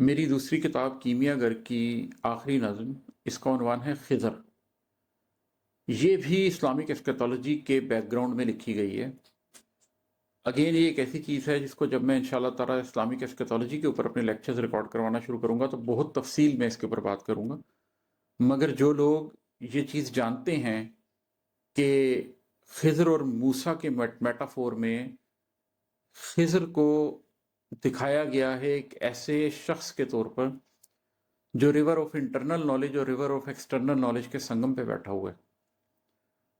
मेरी दूसरी किताब कीमियागर की आखिरी नज़्म, इसका उन्वान है खिज़र। ये भी इस्लामिक एस्केटोलॉजी के बैकग्राउंड में लिखी गई है। अगेन ये एक ऐसी चीज़ है जिसको जब मैं इंशाल्लाह ताला इस्लामिक एस्केटोलॉजी के ऊपर अपने लेक्चर्स रिकॉर्ड करवाना शुरू करूँगा तो बहुत तफसील में इसके ऊपर बात करूँगा। मगर जो लोग ये चीज़ जानते हैं कि खिज़र और मूसा के मेटाफोर में खिज़र को दिखाया गया है एक ऐसे शख्स के तौर पर जो रिवर ऑफ इंटरनल नॉलेज और रिवर ऑफ एक्सटर्नल नॉलेज के संगम पे बैठा हुआ है,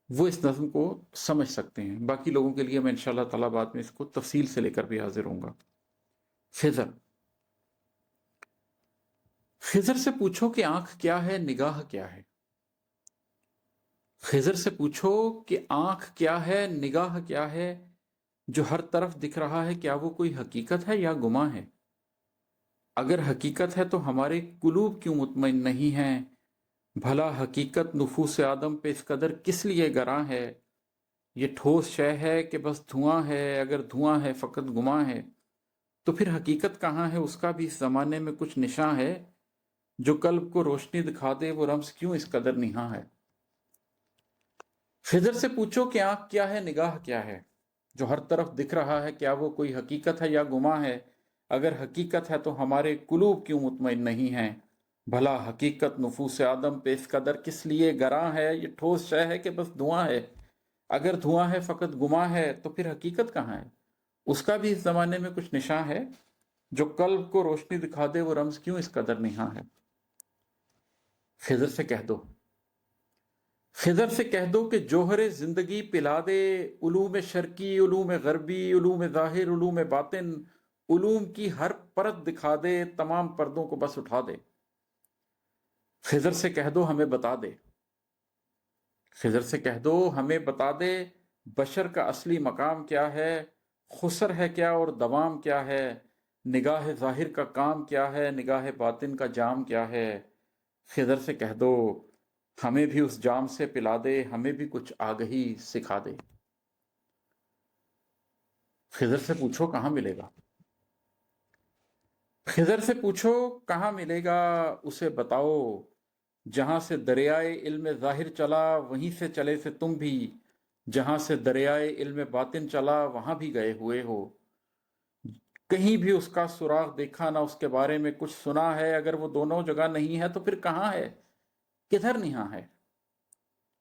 वो इस नज़्म को समझ सकते हैं। बाकी लोगों के लिए मैं इंशाल्लाह ताला बाद में इसको तफसील से लेकर भी हाजिर होऊंगा। खिज़र। खिज़र से पूछो कि आंख क्या है, निगाह क्या है। खिज़र से पूछो कि आंख क्या है, निगाह क्या है। जो हर तरफ दिख रहा है, क्या वो कोई हकीकत है या गुमा है। अगर हकीकत है तो हमारे कुलूब क्यों मुतमईन नहीं हैं। भला हकीकत नुफूस आदम पे इस कदर किस लिए गरां है। ये ठोस शय है कि बस धुआं है, अगर धुआं है फ़कत गुमा है। तो फिर हकीकत कहाँ है, उसका भी इस ज़माने में कुछ निशां है। जो कल्ब को रोशनी दिखा दे वो रम्स क्यों इस कदर निहा है। खिज़र से पूछो कि आंख क्या है, निगाह क्या है। जो हर तरफ दिख रहा है, क्या वो कोई हकीकत है या गुमा है। अगर हकीकत है तो हमारे कुलूब क्यों मुतमईन नहीं हैं। भला हकीकत नुफूस आदम पे इस कदर किस लिए गरां है। ये ठोस शय है कि बस धुआं है, अगर धुआं है फ़कत गुमा है। तो फिर हकीकत कहाँ है, उसका भी इस ज़माने में कुछ निशां है। जो कल्ब को रोशनी दिखा दे वो रम्ज़ क्यों इस कदर निहा है। खिज़र से कह दो, खिज़र से कह दो कि जोहरे ज़िंदगी पिला दे। उलूम शर्की, उलूम गरबी, उलूम ज़ाहिर, उलूम बातिन। उलूम की हर परत दिखा दे, तमाम पर्दों को बस उठा दे। खिज़र से कह दो हमें बता दे, खिज़र से कह दो हमें बता दे। बशर का असली मकाम क्या है, खुसर है क्या और दवाम क्या है। निगाह ज़ाहिर का काम क्या है, निगाह बातिन का जाम क्या है। खिज़र से कह दो हमें भी उस जाम से पिला दे, हमें भी कुछ आगही सिखा दे। खिज़र से पूछो कहाँ मिलेगा, खिज़र से पूछो कहाँ मिलेगा, उसे बताओ। जहां से दरियाए इल्म ज़ाहिर चला, वहीं से चले से तुम भी। जहां से दरियाए इल्म बातिन चला, वहां भी गए हुए हो। कहीं भी उसका सुराग देखा ना, उसके बारे में कुछ सुना है। अगर वो दोनों जगह नहीं है तो फिर कहाँ है, किधर निहा है।